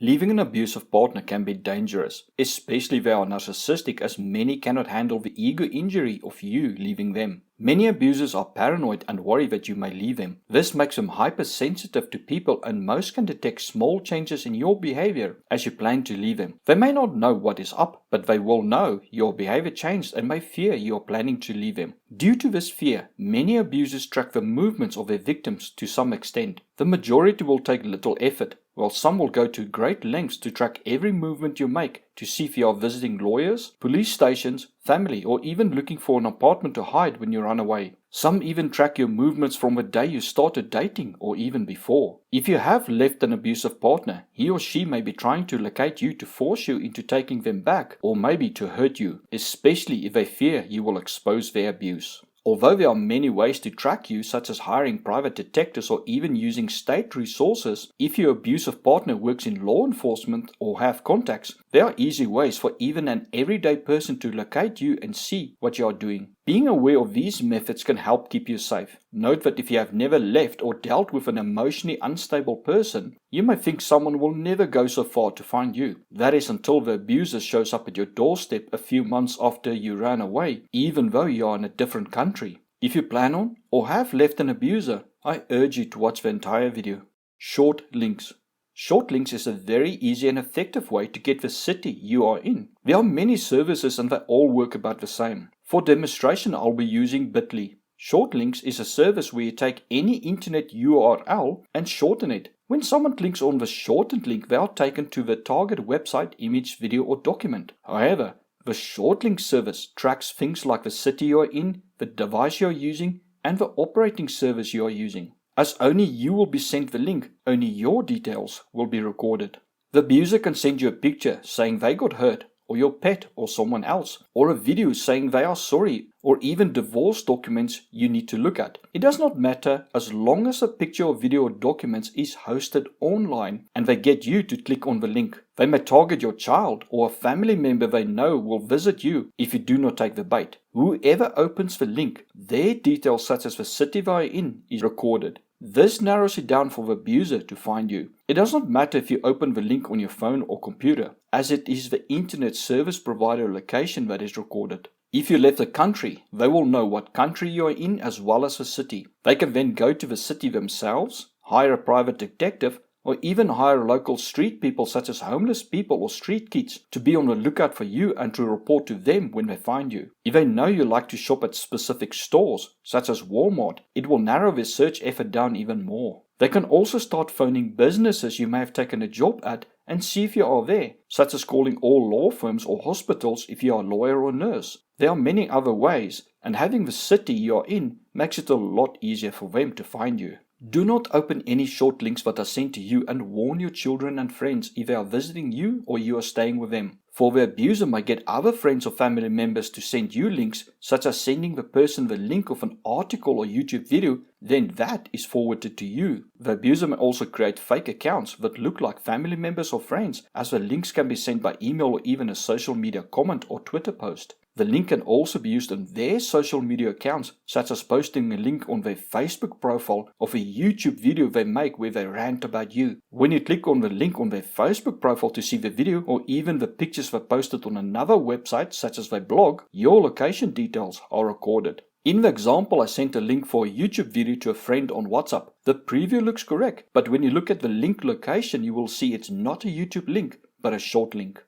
Leaving an abusive partner can be dangerous, especially if they are narcissistic, as many cannot handle the ego injury of you leaving them. Many abusers are paranoid and worry that you may leave them. This makes them hypersensitive to people, and most can detect small changes in your behavior as you plan to leave them. They may not know what is up, but they will know your behavior changed and may fear you are planning to leave them. Due to this fear, many abusers track the movements of their victims to some extent. The majority will take little effort, while some will go to great lengths to track every movement you make to see if you are visiting lawyers, police stations, family, or even looking for an apartment to hide when you run away. Some even track your movements from the day you started dating or even before. If you have left an abusive partner, he or she may be trying to locate you to force you into taking them back, or maybe to hurt you, especially if they fear you will expose their abuse. Although there are many ways to track you, such as hiring private detectives or even using state resources, if your abusive partner works in law enforcement or have contacts, there are easy ways for even an everyday person to locate you and see what you are doing. Being aware of these methods can help keep you safe. Note that if you have never left or dealt with an emotionally unstable person, you may think someone will never go so far to find you. That is until the abuser shows up at your doorstep a few months after you ran away, even though you are in a different country. If you plan on or have left an abuser, I urge you to watch the entire video. Short links. Short links is a very easy and effective way to get the city you are in. There are many services and they all work about the same. For demonstration, I'll be using Bitly. Short links is a service where you take any internet URL and shorten it. When someone clicks on the shortened link, they are taken to the target website, image, video, or document. However, the short link service tracks things like the city you are in, the device you are using, and the operating service you are using. As only you will be sent the link, only your details will be recorded. The abuser can send you a picture saying they got hurt, or your pet or someone else, or a video saying they are sorry, or even divorce documents you need to look at. It does not matter as long as a picture or video or documents is hosted online and they get you to click on the link. They may target your child or a family member they know will visit you if you do not take the bait. Whoever opens the link, their details such as the city they are in is recorded. This narrows it down for the abuser to find you. It does not matter if you open the link on your phone or computer, as it is the internet service provider location that is recorded. If you left the country, they will know what country you are in as well as the city. They can then go to the city themselves, hire a private detective, or even hire local street people such as homeless people or street kids to be on the lookout for you and to report to them when they find you. If they know you like to shop at specific stores, such as Walmart, it will narrow their search effort down even more. They can also start phoning businesses you may have taken a job at and see if you are there, such as calling all law firms or hospitals if you are a lawyer or nurse. There are many other ways, and having the city you are in makes it a lot easier for them to find you. Do not open any short links that are sent to you, and warn your children and friends if they are visiting you or you are staying with them. For the abuser might get other friends or family members to send you links, such as sending the person the link of an article or YouTube video, then that is forwarded to you. The abuser may also create fake accounts that look like family members or friends, as the links can be sent by email or even a social media comment or Twitter post. The link can also be used on their social media accounts, such as posting a link on their Facebook profile of a YouTube video they make where they rant about you. When you click on the link on their Facebook profile to see the video or even the pictures they posted on another website, such as their blog, your location details are recorded. In the example, I sent a link for a YouTube video to a friend on WhatsApp. The preview looks correct, but when you look at the link location, you will see it's not a YouTube link, but a short link.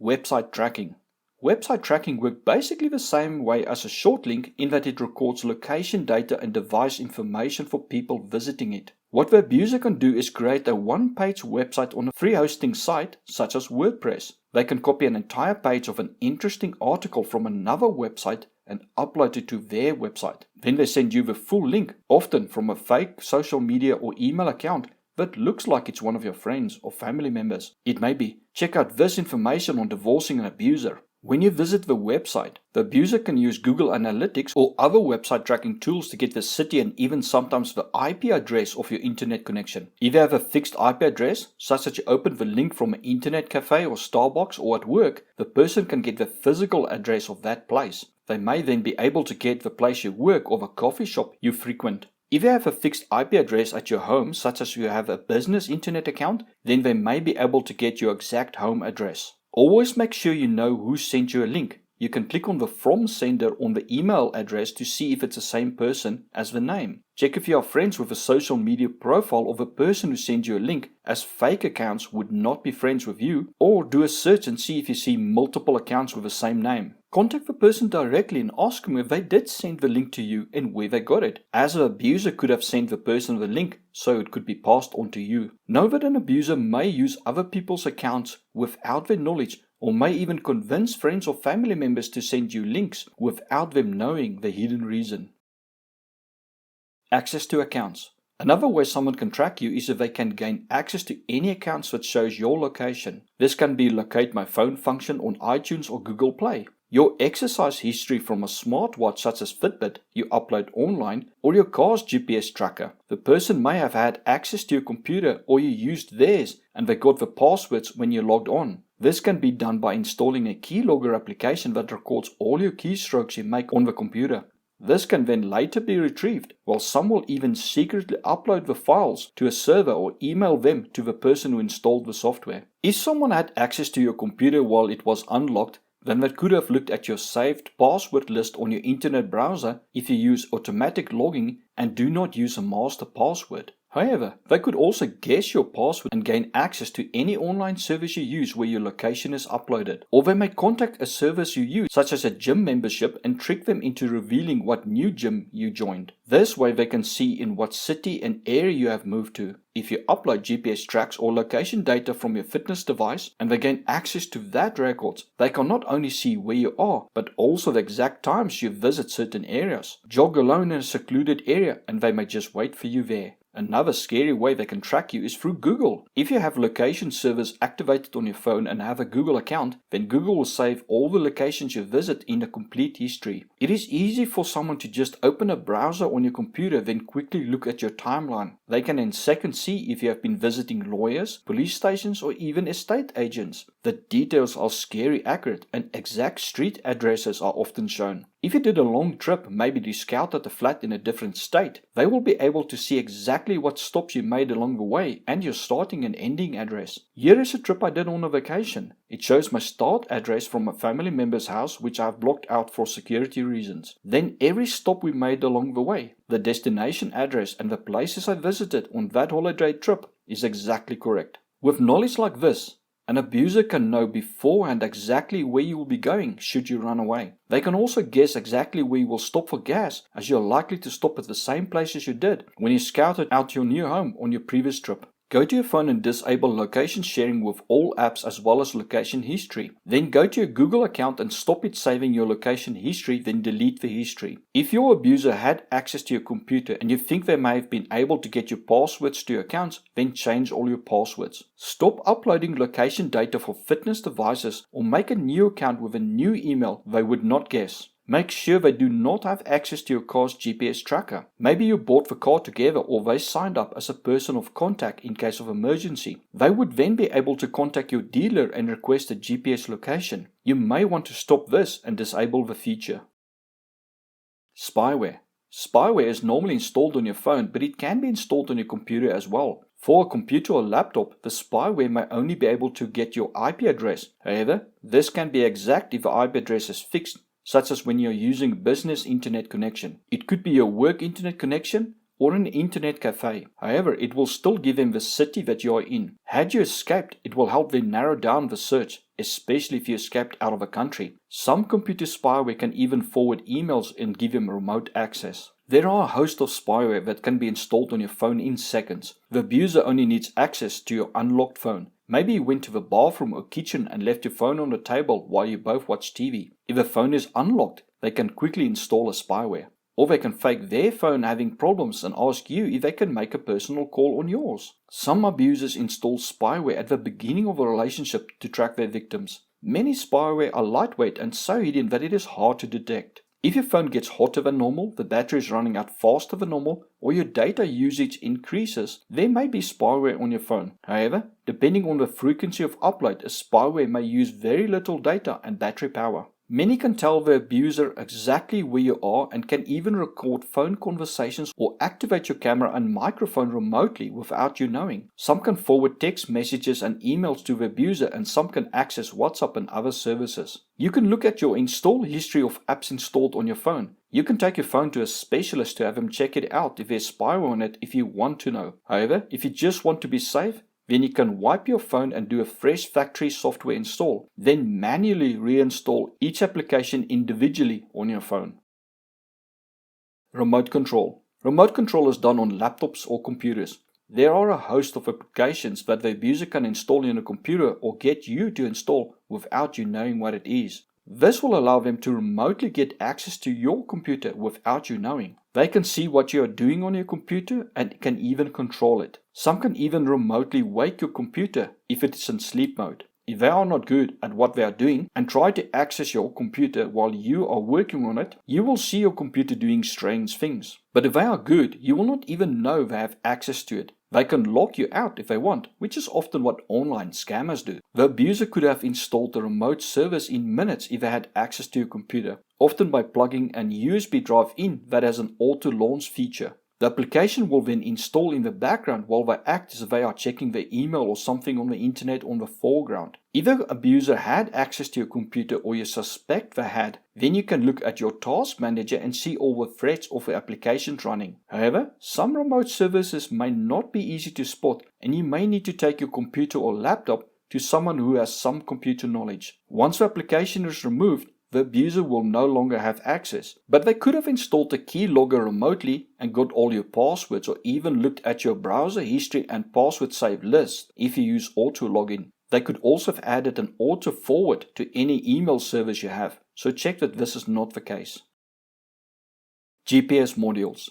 Website tracking. Website tracking works basically the same way as a short link in that it records location data and device information for people visiting it. What the abuser can do is create a one-page website on a free hosting site such as WordPress. They can copy an entire page of an interesting article from another website and upload it to their website. Then they send you the full link, often from a fake social media or email account that looks like it's one of your friends or family members. It may be, check out this information on divorcing an abuser. When you visit the website, the abuser can use Google Analytics or other website tracking tools to get the city and even sometimes the IP address of your internet connection. If you have a fixed IP address, such that you open the link from an internet cafe or Starbucks or at work, the person can get the physical address of that place. They may then be able to get the place you work or the coffee shop you frequent. If you have a fixed IP address at your home, such as you have a business internet account, then they may be able to get your exact home address. Always make sure you know who sent you a link. You can click on the from sender on the email address to see if it's the same person as the name. Check if you are friends with a social media profile of a person who sent you a link, as fake accounts would not be friends with you, or do a search and see if you see multiple accounts with the same name. Contact the person directly and ask them if they did send the link to you and where they got it, as an abuser could have sent the person the link so it could be passed on to you. Know that an abuser may use other people's accounts without their knowledge, or may even convince friends or family members to send you links without them knowing the hidden reason. Access to accounts. Another way someone can track you is if they can gain access to any accounts that shows your location. This can be locate my phone function on iTunes or Google Play. Your exercise history from a smartwatch such as Fitbit you upload online, or your car's GPS tracker. The person may have had access to your computer or you used theirs and they got the passwords when you logged on. This can be done by installing a keylogger application that records all your keystrokes you make on the computer. This can then later be retrieved, while some will even secretly upload the files to a server or email them to the person who installed the software. If someone had access to your computer while it was unlocked, then they could have looked at your saved password list on your internet browser if you use automatic logging and do not use a master password. However, they could also guess your password and gain access to any online service you use where your location is uploaded. Or they may contact a service you use, such as a gym membership, and trick them into revealing what new gym you joined. This way they can see in what city and area you have moved to. If you upload GPS tracks or location data from your fitness device and they gain access to that records, they can not only see where you are, but also the exact times you visit certain areas. Jog alone in a secluded area and they may just wait for you there. Another scary way they can track you is through Google. If you have location servers activated on your phone and have a Google account, then Google will save all the locations you visit in a complete history. It is easy for someone to just open a browser on your computer, then quickly look at your timeline. They can in seconds see if you have been visiting lawyers, police stations, or even estate agents. The details are scary accurate and exact street addresses are often shown. If you did a long trip, maybe to scout at a flat in a different state, they will be able to see exactly what stops you made along the way and your starting and ending address. Here is a trip I did on a vacation. It shows my start address from a family member's house, which I have blocked out for security reasons. Then every stop we made along the way, the destination address and the places I visited on that holiday trip is exactly correct. With knowledge like this, an abuser can know beforehand exactly where you will be going should you run away. They can also guess exactly where you will stop for gas, as you are likely to stop at the same place as you did when you scouted out your new home on your previous trip. Go to your phone and disable location sharing with all apps as well as location history. Then go to your Google account and stop it saving your location history, then delete the history. If your abuser had access to your computer and you think they may have been able to get your passwords to your accounts, then change all your passwords. Stop uploading location data for fitness devices or make a new account with a new email they would not guess. Make sure they do not have access to your car's GPS tracker. Maybe you bought the car together or they signed up as a person of contact in case of emergency. They would then be able to contact your dealer and request a GPS location. You may want to stop this and disable the feature. Spyware. Spyware is normally installed on your phone, but it can be installed on your computer as well. For a computer or laptop, the spyware may only be able to get your IP address. However, this can be exact if the IP address is fixed, such as when you're using a business internet connection. It could be your work internet connection or an internet cafe. However, it will still give them the city that you are in. Had you escaped, it will help them narrow down the search, especially if you escaped out of a country. Some computer spyware can even forward emails and give them remote access. There are a host of spyware that can be installed on your phone in seconds. The abuser only needs access to your unlocked phone. Maybe you went to the bathroom or kitchen and left your phone on the table while you both watch TV. If the phone is unlocked, they can quickly install a spyware. Or they can fake their phone having problems and ask you if they can make a personal call on yours. Some abusers install spyware at the beginning of a relationship to track their victims. Many spyware are lightweight and so hidden that it is hard to detect. If your phone gets hotter than normal, the battery is running out faster than normal, or your data usage increases, there may be spyware on your phone. However, depending on the frequency of upload, a spyware may use very little data and battery power. Many can tell the abuser exactly where you are and can even record phone conversations or activate your camera and microphone remotely without you knowing. Some can forward text messages and emails to the abuser, and some can access WhatsApp and other services. You can look at your install history of apps installed on your phone. You can take your phone to a specialist to have him check it out if there's spyware on it if you want to know. However, if you just want to be safe, then you can wipe your phone and do a fresh factory software install, then manually reinstall each application individually on your phone. Remote control. Remote control is done on laptops or computers. There are a host of applications that the abuser can install on a computer or get you to install without you knowing what it is. This will allow them to remotely get access to your computer without you knowing. They can see what you are doing on your computer and can even control it. Some can even remotely wake your computer if it is in sleep mode. If they are not good at what they are doing and try to access your computer while you are working on it, you will see your computer doing strange things. But if they are good, you will not even know they have access to it. They can lock you out if they want, which is often what online scammers do. The abuser could have installed the remote service in minutes if they had access to your computer, often by plugging an USB drive in that has an auto-launch feature. The application will then install in the background while they act as if they are checking their email or something on the internet on the foreground. If the abuser had access to your computer or you suspect they had, then you can look at your task manager and see all the threads of the applications running. However, some remote services may not be easy to spot, and you may need to take your computer or laptop to someone who has some computer knowledge. Once the application is removed, the abuser will no longer have access, but they could have installed the keylogger remotely and got all your passwords, or even looked at your browser history and password save list if you use auto login. They could also have added an auto forward to any email service you have, so check that this is not the case. GPS modules.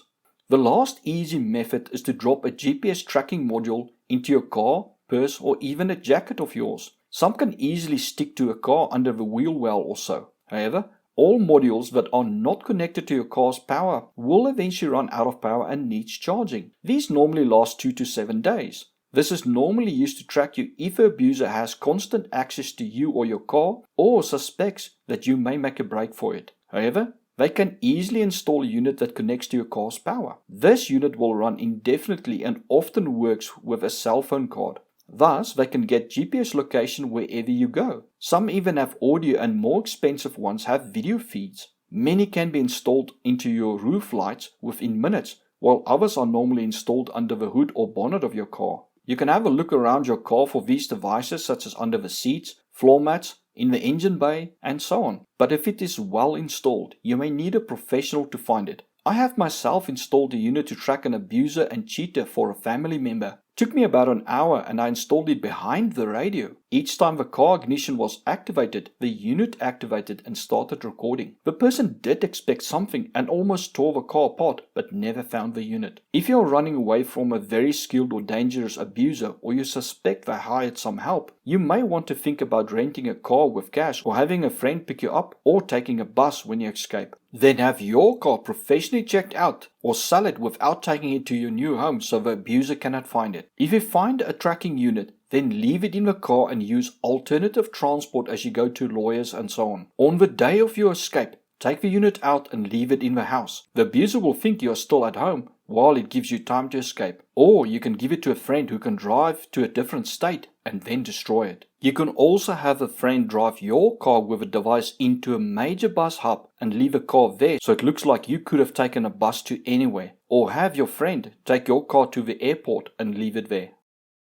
The last easy method is to drop a GPS tracking module into your car, purse, or even a jacket of yours. Some can easily stick to a car under the wheel well or so. However, all modules that are not connected to your car's power will eventually run out of power and needs charging. These normally last 2 to 7 days. This is normally used to track you if the abuser has constant access to you or your car, or suspects that you may make a break for it. However, they can easily install a unit that connects to your car's power. This unit will run indefinitely and often works with a cell phone card. Thus, they can get GPS location wherever you go. Some even have audio, and more expensive ones have video feeds. Many can be installed into your roof lights within minutes, while others are normally installed under the hood or bonnet of your car. You can have a look around your car for these devices, such as under the seats, floor mats, in the engine bay, and so on. But if it is well installed, you may need a professional to find it. I have myself installed a unit to track an abuser and cheater for a family member. Took me about an hour, and I installed it behind the radio. Each time the car ignition was activated, the unit activated and started recording. The person did expect something and almost tore the car apart, but never found the unit. If you are running away from a very skilled or dangerous abuser, or you suspect they hired some help, you may want to think about renting a car with cash, or having a friend pick you up, or taking a bus when you escape. Then have your car professionally checked out, or sell it without taking it to your new home so the abuser cannot find it. If you find a tracking unit, then leave it in the car and use alternative transport as you go to lawyers and so on. On the day of your escape, take the unit out and leave it in the house. The abuser will think you are still at home while it gives you time to escape. Or you can give it to a friend who can drive to a different state and then destroy it. You can also have a friend drive your car with a device into a major bus hub and leave a car there so it looks like you could have taken a bus to anywhere. Or have your friend take your car to the airport and leave it there.